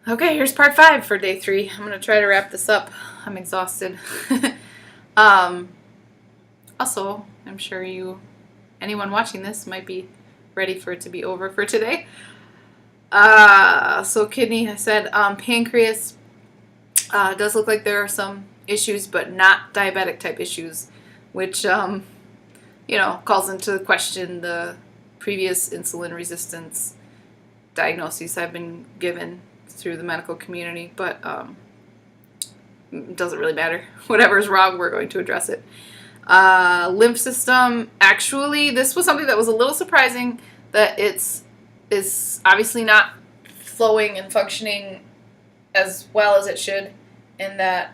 Okay, here's part 5 for day 3. I'm going to try to wrap this up. I'm exhausted. um, Also, I'm sure anyone watching this might be ready for it to be over for today. So kidney, I said, pancreas, does look like there are some issues, but not diabetic type issues, which, calls into question the previous insulin resistance diagnoses I've been given through the medical community, but it doesn't really matter. Whatever is wrong, we're going to address it. Lymph system, actually, this was something that was a little surprising, that is obviously not flowing and functioning as well as it should, in that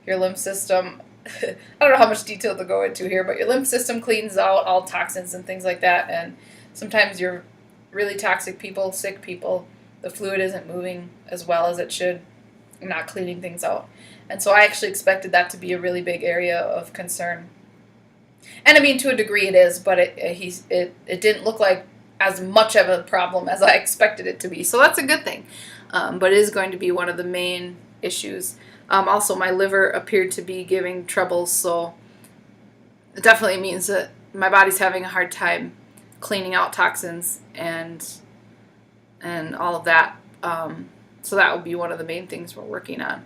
your lymph system, I don't know how much detail to go into here, but your lymph system cleans out all toxins and things like that, and sometimes you're really toxic people, sick people, the fluid isn't moving as well as it should, not cleaning things out. And so I actually expected that to be a really big area of concern. And I mean, to a degree it is, but it didn't look like as much of a problem as I expected it to be. So that's a good thing. But it is going to be one of the main issues. Also, my liver appeared to be giving trouble, so it definitely means that my body's having a hard time cleaning out toxins and all of that. So that will be one of the main things we're working on.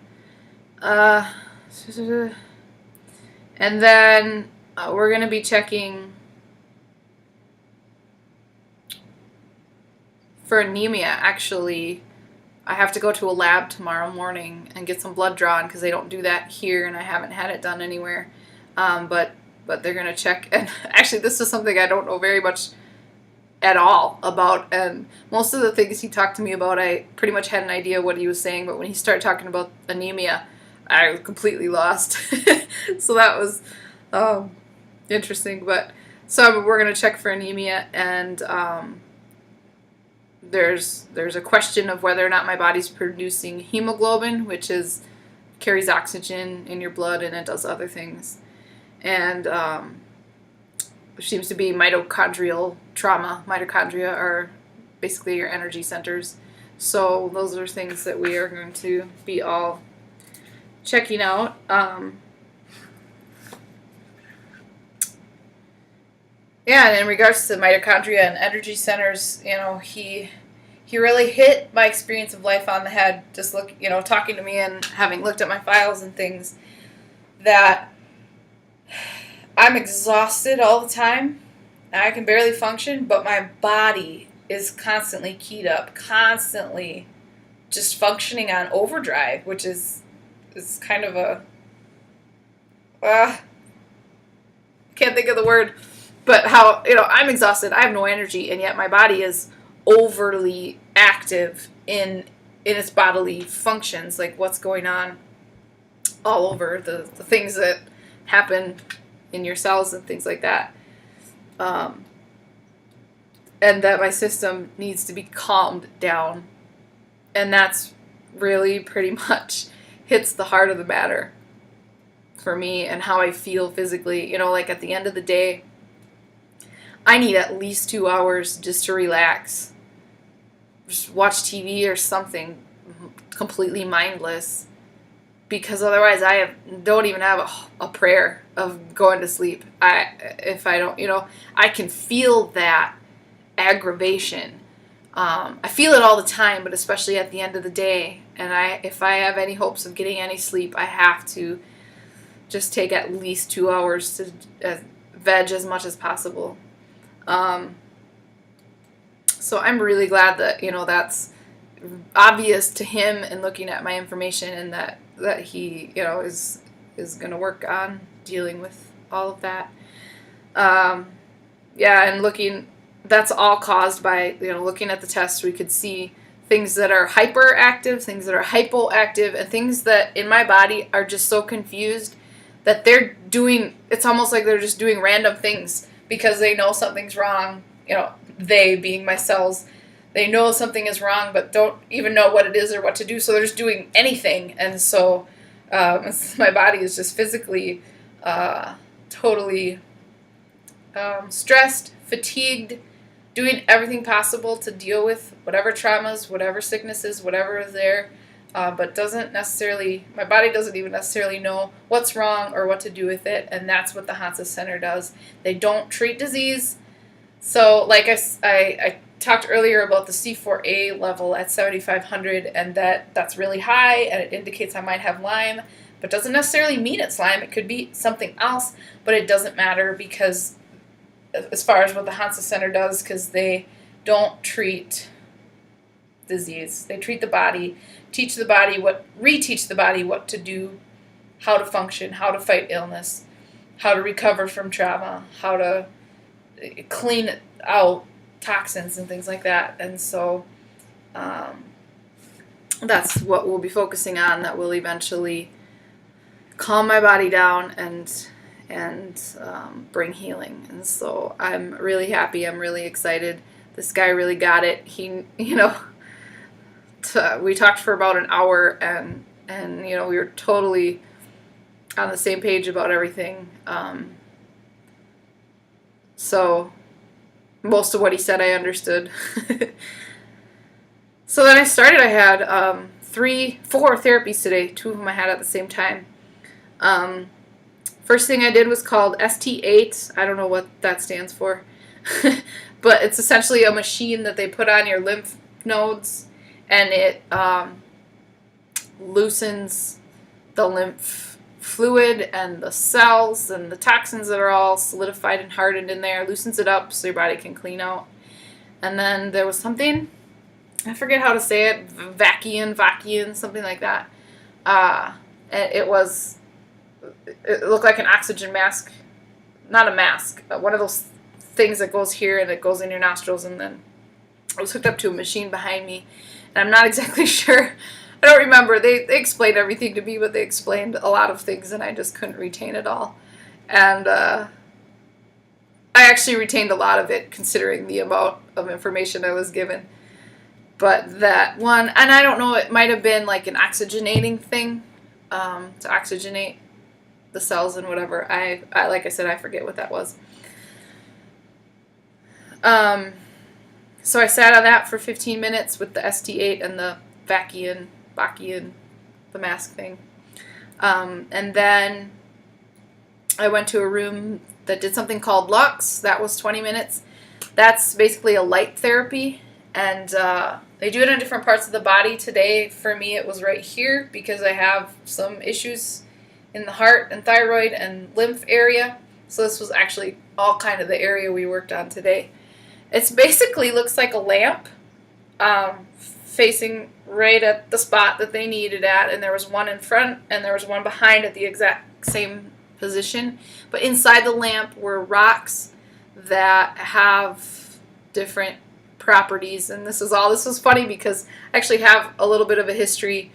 And then we're going to be checking for anemia. Actually, I have to go to a lab tomorrow morning and get some blood drawn because they don't do that here, and I haven't had it done anywhere. But they're going to check. And actually, this is something I don't know very much at all about, and most of the things he talked to me about, I pretty much had an idea what he was saying, but when he started talking about anemia, I was completely lost. So that was interesting. But so we're going to check for anemia, and there's a question of whether or not my body's producing hemoglobin, which carries oxygen in your blood, and it does other things. And there seems to be mitochondrial trauma. Mitochondria are basically your energy centers. So those are things that we are going to be all checking out. Yeah, and in regards to mitochondria and energy centers, he really hit my experience of life on the head. Just talking to me and having looked at my files and things, that I'm exhausted all the time. I can barely function, but my body is constantly keyed up, constantly just functioning on overdrive, which is kind of a... can't think of the word, but how, I'm exhausted, I have no energy, and yet my body is overly active in its bodily functions, like what's going on all over, the things that happen in your cells and things like that. And that my system needs to be calmed down. And that's really pretty much hits the heart of the matter for me and how I feel physically. Like at the end of the day, I need at least 2 hours just to relax. Just watch TV or something completely mindless. Because otherwise don't even have a prayer of going to sleep. If I don't, I can feel that aggravation. I feel it all the time, but especially at the end of the day. And if I have any hopes of getting any sleep, I have to just take at least 2 hours to veg as much as possible. So I'm really glad that, that's obvious to him and looking at my information, and that he, is going to work on dealing with all of that. And that's all caused by, looking at the test, we could see things that are hyperactive, things that are hypoactive, and things that in my body are just so confused that it's almost like they're just doing random things because they know something's wrong. They being my cells, they know something is wrong, but don't even know what it is or what to do, so they're just doing anything. And so my body is just physically totally stressed, fatigued, doing everything possible to deal with whatever traumas, whatever sicknesses, whatever is there, but my body doesn't even necessarily know what's wrong or what to do with it, and that's what the Hansa Center does. They don't treat disease. So like I talked earlier about the C4A level at 7,500, and that's really high, and it indicates I might have Lyme, but doesn't necessarily mean it's Lyme. It could be something else, but it doesn't matter because as far as what the Hansa Center does, because they don't treat disease. They treat the body, reteach the body what to do, how to function, how to fight illness, how to recover from trauma, how to clean out toxins and things like that. And so that's what we'll be focusing on. That will eventually calm my body down and bring healing. And so I'm really happy. I'm really excited. This guy really got it. He, we talked for about an hour, and we were totally on the same page about everything. So most of what he said I understood. So then I started. I had 4 therapies today. 2 of them I had at the same time. First thing I did was called ST8. I don't know what that stands for. But it's essentially a machine that they put on your lymph nodes, and it loosens the lymph fluid and the cells and the toxins that are all solidified and hardened in there, loosens it up so your body can clean out. And then there was something, I forget how to say it, vacuum, something like that. It looked like an oxygen mask, not a mask, one of those things that goes here and it goes in your nostrils, and then it was hooked up to a machine behind me. And I'm not exactly sure. I don't remember. They explained everything to me, but they explained a lot of things, and I just couldn't retain it all. And I actually retained a lot of it, considering the amount of information I was given. But that one, and I don't know, it might have been like an oxygenating thing, to oxygenate the cells and whatever. I like I said, I forget what that was. So I sat on that for 15 minutes with the ST8 and the vacuum, the mask thing. And then I went to a room that did something called Lux. That was 20 minutes. That's basically a light therapy. And they do it in different parts of the body. Today, for me, it was right here because I have some issues in the heart and thyroid and lymph area. So this was actually all kind of the area we worked on today. It's basically looks like a lamp facing right at the spot that they needed at, and there was one in front and there was one behind at the exact same position. But inside the lamp were rocks that have different properties, and this was funny because I actually have a little bit of a history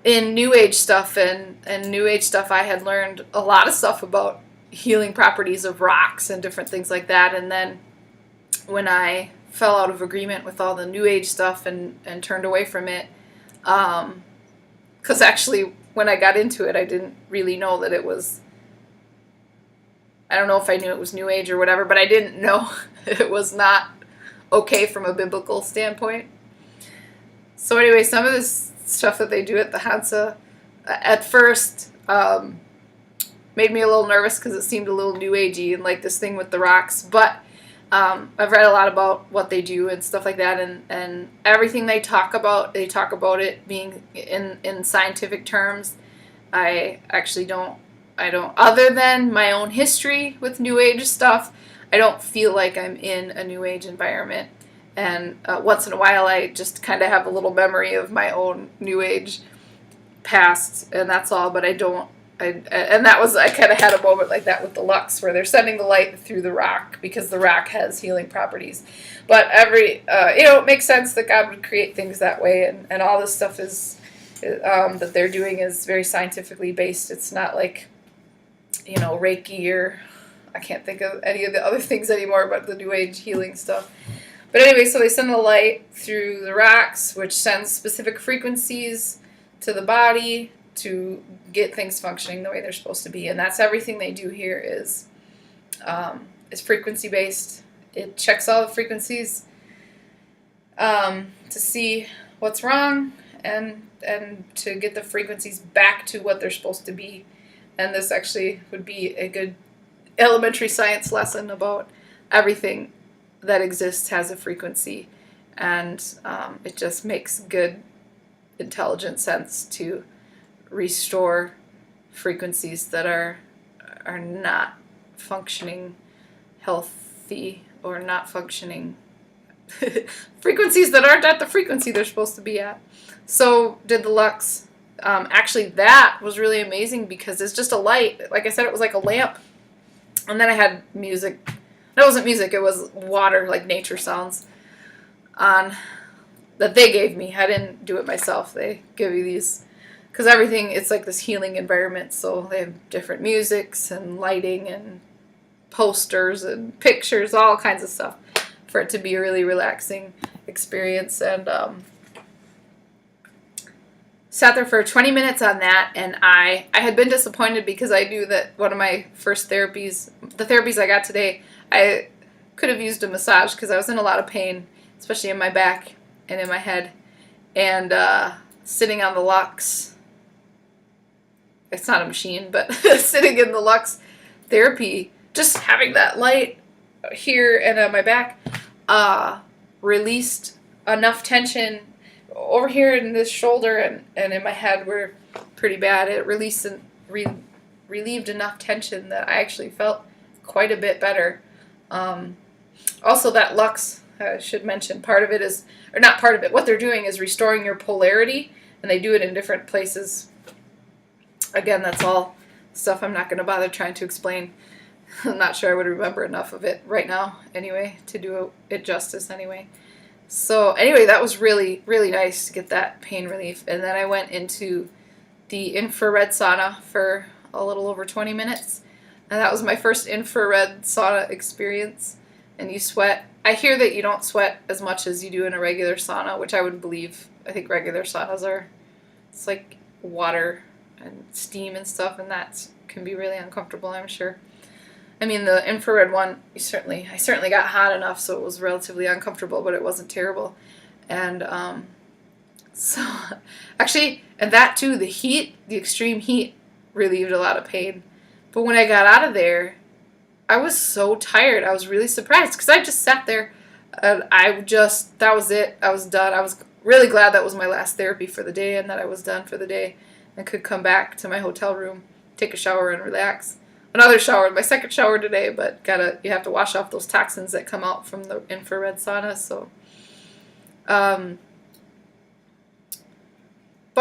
in New Age stuff, and New Age stuff I had learned a lot of stuff about healing properties of rocks and different things like that. And then when I fell out of agreement with all the New Age stuff and turned away from it, because actually when I got into it I didn't really know that it was, I don't know if I knew it was New Age or whatever, but I didn't know it was not okay from a biblical standpoint. So anyway, some of this stuff that they do at the Hansa at first made me a little nervous because it seemed a little New Agey, and like this thing with the rocks. But I've read a lot about what they do and stuff like that, and everything they talk about it being in scientific terms. I don't, other than my own history with New Age stuff, I don't feel like I'm in a New Age environment. And once in a while I just kind of have a little memory of my own New Age past, and that's all. But I kind of had a moment like that with the Lux, where they're sending the light through the rock because the rock has healing properties. But it makes sense that God would create things that way, and all this stuff is that they're doing is very scientifically based. It's not like, Reiki, or I can't think of any of the other things anymore but the New Age healing stuff. But anyway, so they send the light through the rocks, which sends specific frequencies to the body to get things functioning the way they're supposed to be. And that's everything they do here is frequency based. it checks all the frequencies to see what's wrong and to get the frequencies back to what they're supposed to be. And this actually would be a good elementary science lesson about everything that exists has a frequency, and it just makes good, intelligent sense to restore frequencies that are not functioning healthy or not functioning frequencies that aren't at the frequency they're supposed to be at. So did the Lux. Actually, that was really amazing because it's just a light. Like I said, it was like a lamp. And then I had music. It wasn't music, it was water, like nature sounds on that they gave me. I didn't do it myself. They give you these, because everything, it's like this healing environment. So they have different musics and lighting and posters and pictures, all kinds of stuff for it to be a really relaxing experience. And sat there for 20 minutes on that, and I had been disappointed because I knew that one of my first therapies, the therapies I got today, I could have used a massage because I was in a lot of pain, especially in my back and in my head. And sitting on the Lux, it's not a machine, but sitting in the Lux therapy, just having that light here and on my back, released enough tension over here in this shoulder and in my head were pretty bad. It released and relieved enough tension that I actually felt quite a bit better. Also, that Lux, I should mention, part of it is, or not part of it, what they're doing is restoring your polarity, and they do it in different places. Again, that's all stuff I'm not going to bother trying to explain. I'm not sure I would remember enough of it right now anyway to do it justice anyway. So anyway, that was really, really nice to get that pain relief. And then I went into the infrared sauna for a little over 20 minutes. And that was my first infrared sauna experience. And you sweat. I hear that you don't sweat as much as you do in a regular sauna, which I would believe. I think regular saunas it's like water and steam and stuff, and that can be really uncomfortable, I'm sure. I mean, the infrared one, I certainly got hot enough, so it was relatively uncomfortable, but it wasn't terrible. And so, actually, and that too, the extreme heat relieved a lot of pain. But when I got out of there, I was so tired. I was really surprised because I just sat there, and that was it. I was done. I was really glad that was my last therapy for the day and that I was done for the day. I could come back to my hotel room, take a shower, and relax. Another shower, my second shower today, but you have to wash off those toxins that come out from the infrared sauna. So, but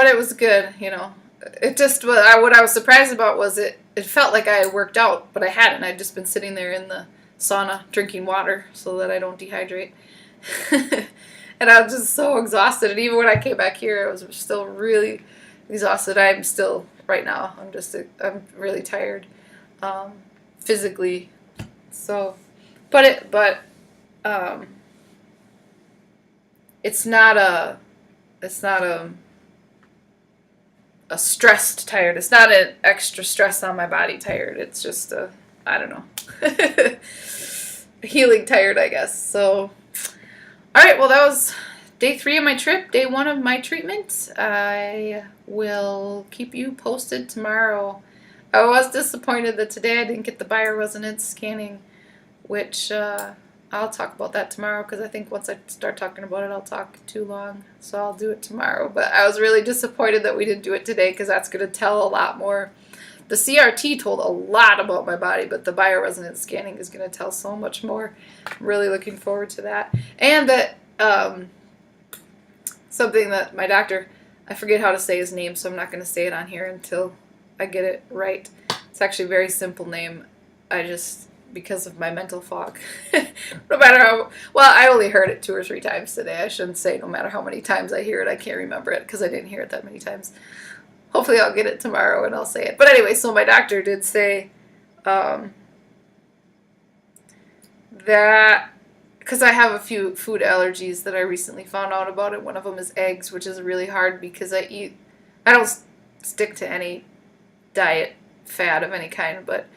it was good, It just what I was surprised about was it felt like I had worked out, but I hadn't. I'd just been sitting there in the sauna drinking water so that I don't dehydrate. And I was just so exhausted. And even when I came back here, I was still really exhausted. I'm still right now. I'm really tired. Physically, so, but it's not a stressed tired. It's not an extra stress on my body tired. It's just I don't know, a healing tired, I guess. So, all right. Well, that was day 3 of my trip. Day 1 of my treatment. I will keep you posted tomorrow. I was disappointed that today I didn't get the bioresonance scanning, which I'll talk about that tomorrow because I think once I start talking about it, I'll talk too long. So I'll do it tomorrow. But I was really disappointed that we didn't do it today because that's going to tell a lot more. The CRT told a lot about my body, but the bioresonance scanning is going to tell so much more. I'm really looking forward to that. And that something that my doctor, I forget how to say his name, so I'm not going to say it on here until I get it right. It's actually a very simple name. Because of my mental fog. No matter how, well, I only heard it 2 or 3 times today. I shouldn't say no matter how many times I hear it, I can't remember it because I didn't hear it that many times. Hopefully I'll get it tomorrow and I'll say it. But anyway, so my doctor did say that, because I have a few food allergies that I recently found out about it. One of them is eggs, which is really hard because I don't stick to any diet fad of any kind, but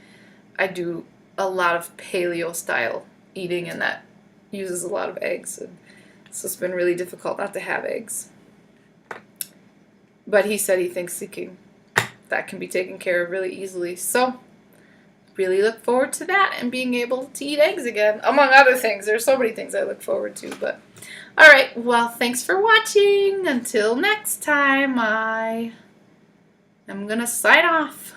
I do a lot of paleo style eating, and that uses a lot of eggs. And so it's been really difficult not to have eggs. But he said he thinks that can be taken care of really easily. So really look forward to that and being able to eat eggs again, among other things. There's so many things I look forward to. But all right, well, thanks for watching. Until next time, I am going to sign off.